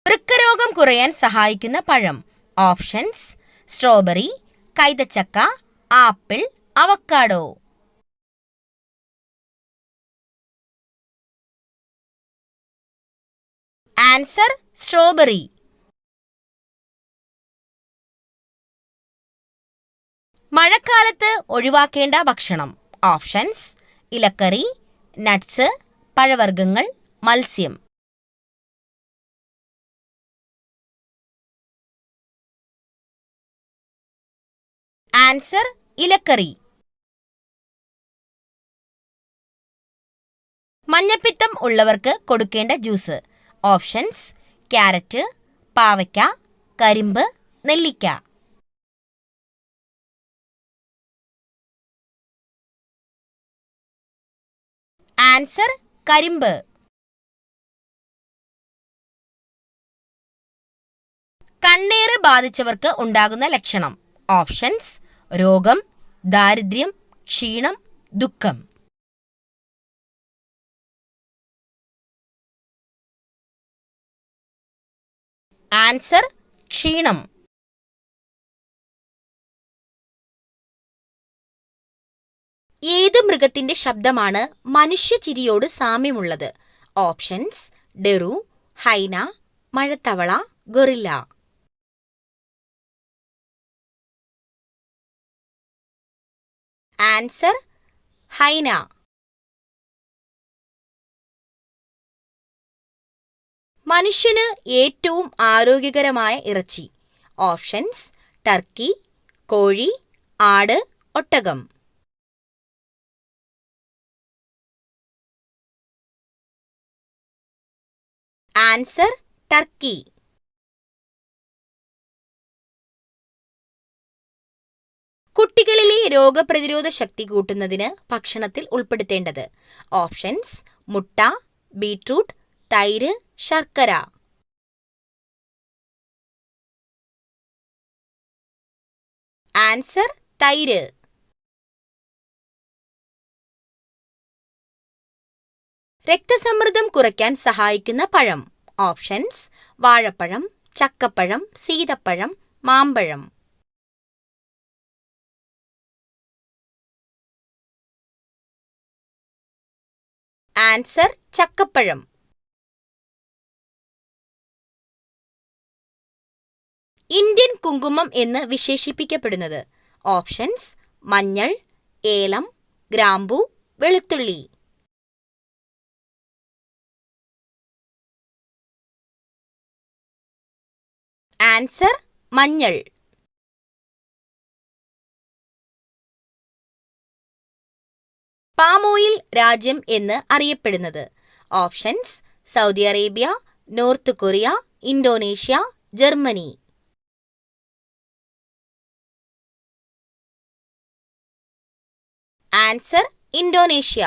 വൃക്കരോഗം കുറയാൻ സഹായിക്കുന്ന പഴം. ഓപ്ഷൻസ്: സ്ട്രോബെറി, കൈതച്ചക്ക, ആപ്പിൾ, അവക്കാഡോ. Answer: strawberry. മഴക്കാലത്ത് ഒഴിവാക്കേണ്ട ഭക്ഷണം. ഓപ്ഷൻസ്: ഇലക്കറി, നട്ട്സ്, പഴവർഗ്ഗങ്ങൾ, മത്സ്യം. ആൻസർ: ഇലക്കറി. മഞ്ഞപ്പിത്തം ഉള്ളവർക്ക് കൊടുക്കേണ്ട ജ്യൂസ്. ഓപ്ഷൻസ്: ക്യാരറ്റ്, പാവയ്ക്ക, കരിമ്പ്, നെല്ലിക്ക. ആൻസർ: കരിമ്പ്. കണ്ണേറ് ബാധിച്ചവർക്ക് ഉണ്ടാകുന്ന ലക്ഷണം. ഓപ്ഷൻസ്: രോഗം, ദാരിദ്ര്യം, ക്ഷീണം, ദുഃഖം. ആൻസർ: ക്ഷീണം. ഏത് മൃഗത്തിന്റെ ശബ്ദമാണ് മനുഷ്യചിരിയോട് സാമ്യമുള്ളത്? ഓപ്ഷൻസ്: ഡെറു, ഹൈന, മഴത്തവള, ഗൊറില്ല. Answer: hyena. മനുഷ്യന് ഏറ്റവും ആരോഗ്യകരമായ ഇറച്ചി. ഓപ്ഷൻസ്: ടർക്കി, കോഴി, ആട്, ഒട്ടകം. Answer: turkey. കുട്ടികളിലെ രോഗപ്രതിരോധ ശക്തി കൂട്ടുന്നതിന് ഭക്ഷണത്തിൽ ഉൾപ്പെടുത്തേണ്ടത്. ഓപ്ഷൻസ്: മുട്ട, ബീട്രൂട്ട്, തൈര്, ശർക്കര. ആൻസർ: തൈര്. രക്തസമ്മർദ്ദം കുറയ്ക്കാൻ സഹായിക്കുന്ന പഴം. ഓപ്ഷൻസ്: വാഴപ്പഴം, ചക്കപ്പഴം, സീതപ്പഴം, മാമ്പഴം. ആൻസർ: ചക്കപ്പഴം. ഇന്ത്യൻ കുങ്കുമം എന്ന് വിശേഷിപ്പിക്കപ്പെടുന്നത്. ഓപ്ഷൻസ്: മഞ്ഞൾ, ഏലം, ഗ്രാമ്പൂ, വെളുത്തുള്ളി. ആൻസർ: മഞ്ഞൾ. പാം ഓയിൽ രാജ്യം എന്ന് അറിയപ്പെടുന്നത്. Options: Saudi Arabia, north Korea, Indonesia, Germany. Answer: Indonesia.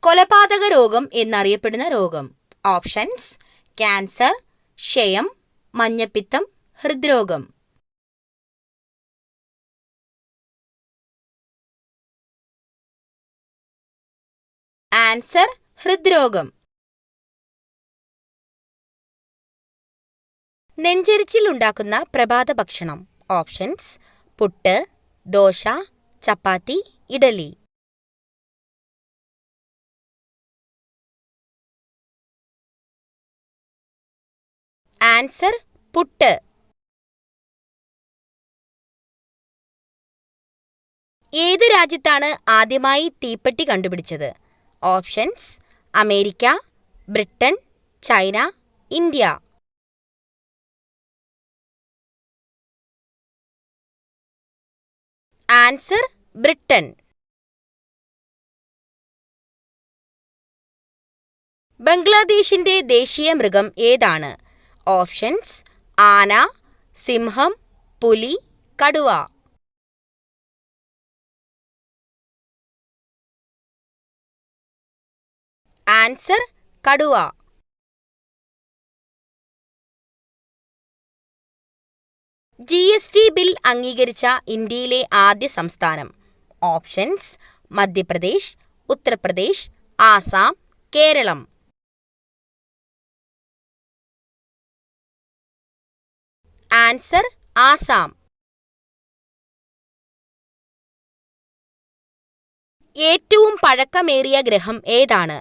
കൊലപാതക രോഗം എന്നറിയപ്പെടുന്ന രോഗം. ഓപ്ഷൻസ്: ക്യാൻസർ, ക്ഷയം, മഞ്ഞപ്പിത്തം, ഹൃദ്രോഗം. ആൻസർ: ഹൃദ്രോഗം. നെഞ്ചെരിച്ചിൽ ഉണ്ടാക്കുന്ന പ്രഭാത ഭക്ഷണം. ഓപ്ഷൻസ്: പുട്ട്, ദോശ, ചപ്പാത്തി, ഇഡലി. ആൻസർ: പുട്ട്. ഏത് രാജ്യത്താണ് ആദ്യമായി തീപ്പെട്ടി കണ്ടുപിടിച്ചത്? Options: America, Britain, China, India. Answer: Britain. ബംഗ്ലാദേശിന്റെ ദേശീയ മൃഗം ഏതാണ്? ഓപ്ഷൻസ്: ആന, സിംഹം, പുലി, കടുവ. ആൻസർ: കടുവ. GST ബിൽ അംഗീകരിച്ച ഇന്ത്യയിലെ ആദ്യ സംസ്ഥാനം. ഓപ്ഷൻസ്: മധ്യപ്രദേശ്, ഉത്തർപ്രദേശ്, ആസാം, കേരളം. ആൻസർ ആസാം. ഏറ്റവും പഴക്കമേറിയ ഗ്രഹം ഏതാണ്?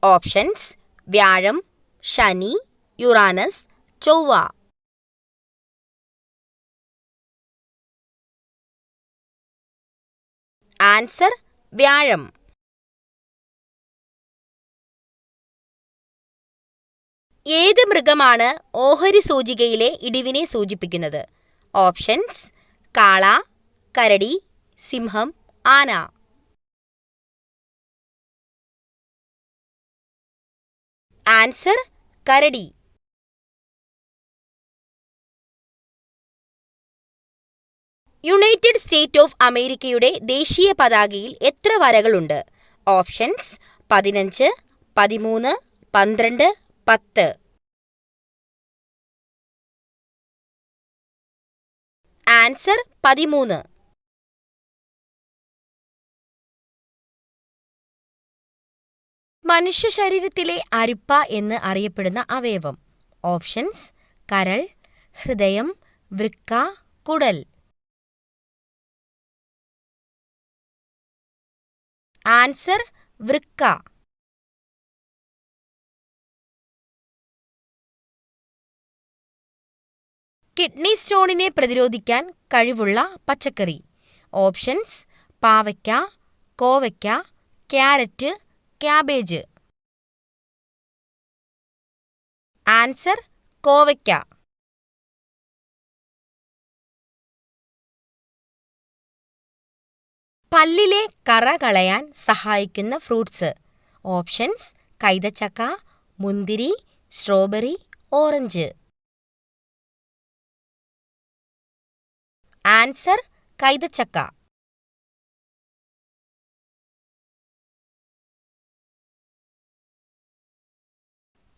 ഓപ്ഷൻസ്: വ്യാഴം, ശനി, യുറാനസ്, ചൊവ്വ. ആൻസർ വ്യാഴം. ഏത് മൃഗമാണ് ഓഹരി സൂചികയിലെ ഇടിവിനെ സൂചിപ്പിക്കുന്നത്? ഓപ്ഷൻസ്: കാള, കരടി, സിംഹം, ആന. ആൻസർ കരടി. യുണൈറ്റഡ് സ്റ്റേറ്റ് ഓഫ് അമേരിക്കയുടെ ദേശീയ പതാകയിൽ എത്ര വരകളുണ്ട്? ഓപ്ഷൻസ്: 15, 13, 12, 10. ആൻസർ 13. മനുഷ്യ ശരീരത്തിലെ അരിപ്പ എന്ന് അറിയപ്പെടുന്ന അവയവം. ഓപ്ഷൻസ്: കരൾ, ഹൃദയം, വൃക്ക, കുടൽ. ആൻസർ വൃക്ക. കിഡ്നി സ്റ്റോണിനെ പ്രതിരോധിക്കാൻ കഴിവുള്ള പച്ചക്കറി. ഓപ്ഷൻസ്: പാവയ്ക്ക, കോവയ്ക്ക, ക്യാരറ്റ്, ക്യാബേജ്. ആൻസർ കോവയ്ക്ക. പല്ലിലെ കറ കളയാൻ സഹായിക്കുന്ന ഫ്രൂട്ട്സ്. ഓപ്ഷൻസ്: കൈതച്ചക്ക, മുന്തിരി, സ്ട്രോബെറി, ഓറഞ്ച്. ആൻസർ കൈതച്ചക്ക.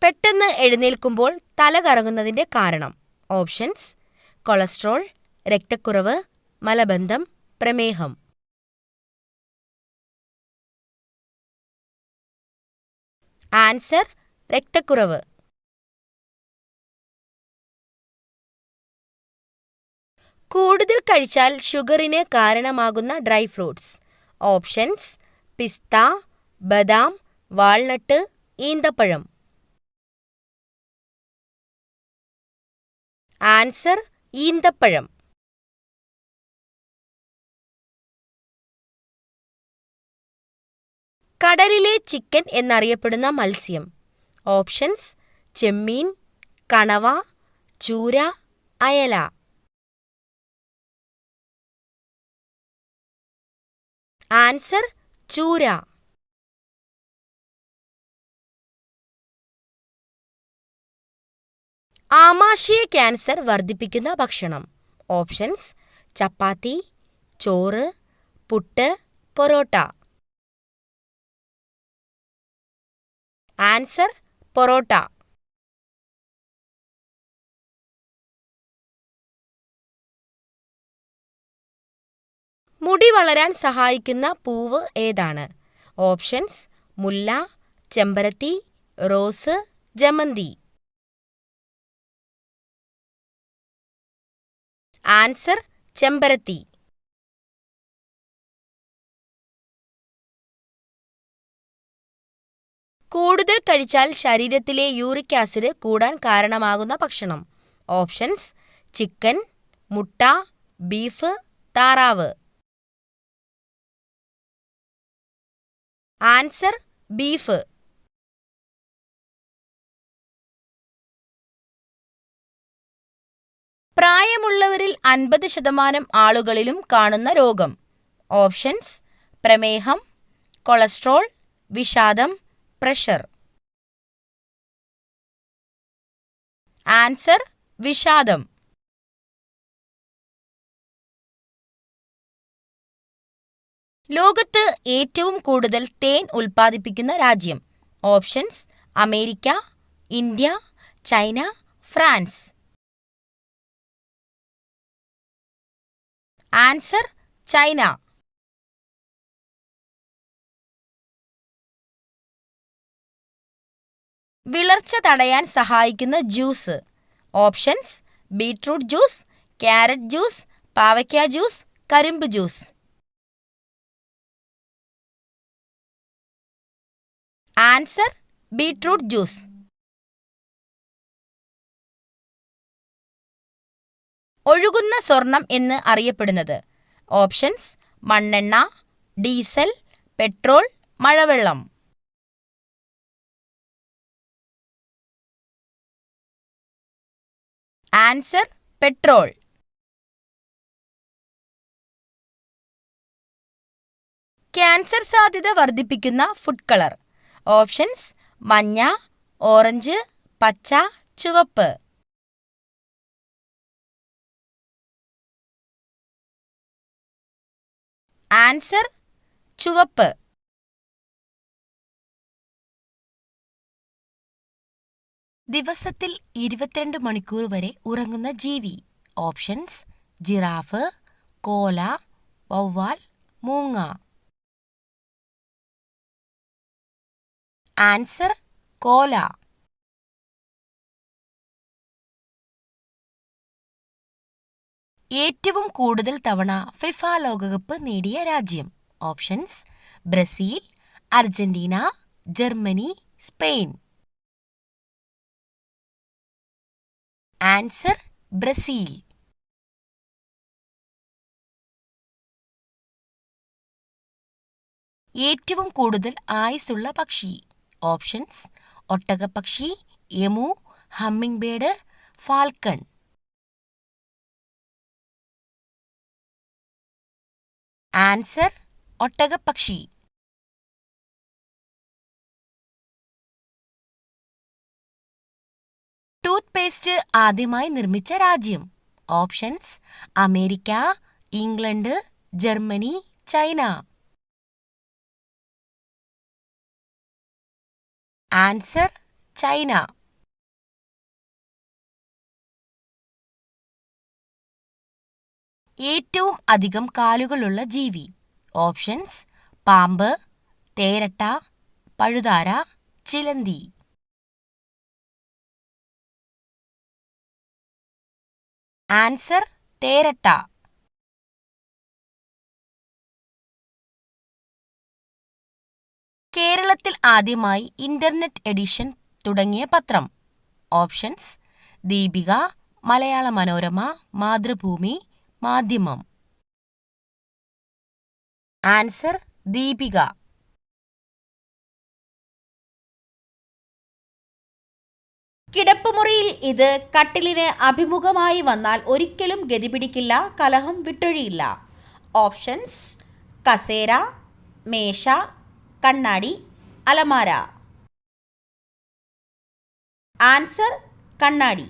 പെട്ടെന്ന് എഴുന്നേൽക്കുമ്പോൾ തല കറങ്ങുന്നതിന്റെ കാരണം. ഓപ്ഷൻസ്: കൊളസ്ട്രോൾ, രക്തക്കുറവ്, മലബന്ധം, പ്രമേഹം. ആൻസർ രക്തക്കുറവ്. കൂടുതൽ കഴിച്ചാൽ ഷുഗറിന് കാരണമാകുന്ന ഡ്രൈ ഫ്രൂട്ട്സ്. ഓപ്ഷൻസ്: പിസ്ത, ബദാം, വാൾനട്ട്, ഈന്തപ്പഴം. ആൻസർ ഈന്തപ്പഴം. കടലിലെ ചിക്കൻ എന്നറിയപ്പെടുന്ന മത്സ്യം. ഓപ്ഷൻസ്: ചെമ്മീൻ, കണവ, ചൂര, അയല. ആൻസർ ചൂര. ആമാശയ ക്യാൻസർ വർദ്ധിപ്പിക്കുന്ന ഭക്ഷണം. ഓപ്ഷൻസ്: ചപ്പാത്തി, ചോറ്, പുട്ട്, പൊറോട്ട. ആൻസർ പൊറോട്ട. മുടി വളരാൻ സഹായിക്കുന്ന പൂവ് ഏതാണ്? ഓപ്ഷൻസ്: മുല്ല, ചെമ്പരത്തി, റോസ്, ജമന്തി. ആൻസർ ചെമ്പരത്തി. കൂടുതൽ കഴിച്ചാൽ ശരീരത്തിലെ യൂറിക് ആസിഡ് കൂടാൻ കാരണമാകുന്ന ഭക്ഷണം. ഓപ്ഷൻസ്: ചിക്കൻ, മുട്ട, ബീഫ്, താറാവ്. Answer beef. പ്രായമുള്ളവരിൽ 50% ആളുകളിലും കാണുന്ന രോഗം. ഓപ്ഷൻസ്: പ്രമേഹം, കൊളസ്ട്രോൾ, വിഷാദം, പ്രഷർ. ആൻസർ വിഷാദം. ലോകത്ത് ഏറ്റവും കൂടുതൽ തേൻ ഉൽപ്പാദിപ്പിക്കുന്ന രാജ്യം. Options: America, India, China, France. Answer China. വിളർച്ച തടയാൻ സഹായിക്കുന്ന juice. Options: beetroot juice, carrot juice, പാവയ്ക്ക ജ്യൂസ്, കരിമ്പ് ജ്യൂസ്. Answer: beetroot juice. ഒഴുകുന്ന സ്വർണം എന്ന് അറിയപ്പെടുന്നത്. ഓപ്ഷൻസ്: മണ്ണെണ്ണ, ഡീസൽ, പെട്രോൾ, മഴവെള്ളം. Answer: petrol. ക്യാൻസർ സാധ്യത വർദ്ധിപ്പിക്കുന്ന ഫുഡ് കളർ. ഓപ്ഷൻസ്: മഞ്ഞ, ഓറഞ്ച്, പച്ച, ചുവപ്പ്. ആൻസർ: ചുവപ്പ്. ദിവസത്തിൽ 22 മണിക്കൂർ വരെ ഉറങ്ങുന്ന ജീവി. ഓപ്ഷൻസ്: ജിറാഫ്, കോല, വവ്വാൽ, മൂങ്ങ. ആൻസർ: കോല. ഏറ്റവും കൂടുതൽ തവണ ഫിഫ ലോകകപ്പ് നേടിയ രാജ്യം. Options: Brazil, Argentina, Germany, Spain. Answer: Brazil. ഏറ്റവും കൂടുതൽ ആയുസ്സുള്ള പക്ഷി. ഓപ്ഷൻസ്: ഒട്ടകപ്പക്ഷി, emu, hummingbird, falcon. Answer: ഒട്ടകപ്പക്ഷി. ടൂത്ത് പേസ്റ്റ് ആദ്യമായി നിർമ്മിച്ച രാജ്യം. Options: America, England, Germany, China. Answer: China. ഏറ്റവും അധികം കാലുകളുള്ള ജീവി. ഓപ്ഷൻസ്: പാമ്പ്, തേരട്ട, പഴുതാര, ചിലന്തി. ആൻസർ: തേരട്ട. കേരളത്തിൽ ആദ്യമായി ഇന്റർനെറ്റ് എഡിഷൻ തുടങ്ങിയ പത്രം. ഓപ്ഷൻസ്: ദീപിക, മലയാള മനോരമ, മാതൃഭൂമി, മാധ്യമം. ആൻസർ: ദീപിക. കിടപ്പുമുറിയിൽ ഇത് കട്ടിലിന് അഭിമുഖമായി വന്നാൽ ഒരിക്കലും ഗതിപിടിക്കില്ല, കലഹം വിട്ടൊഴിയില്ല. ഓപ്ഷൻസ്: കസേര, മേശ, കണ്ണാടി, അലമാര. ആൻസർ: കണ്ണാടി.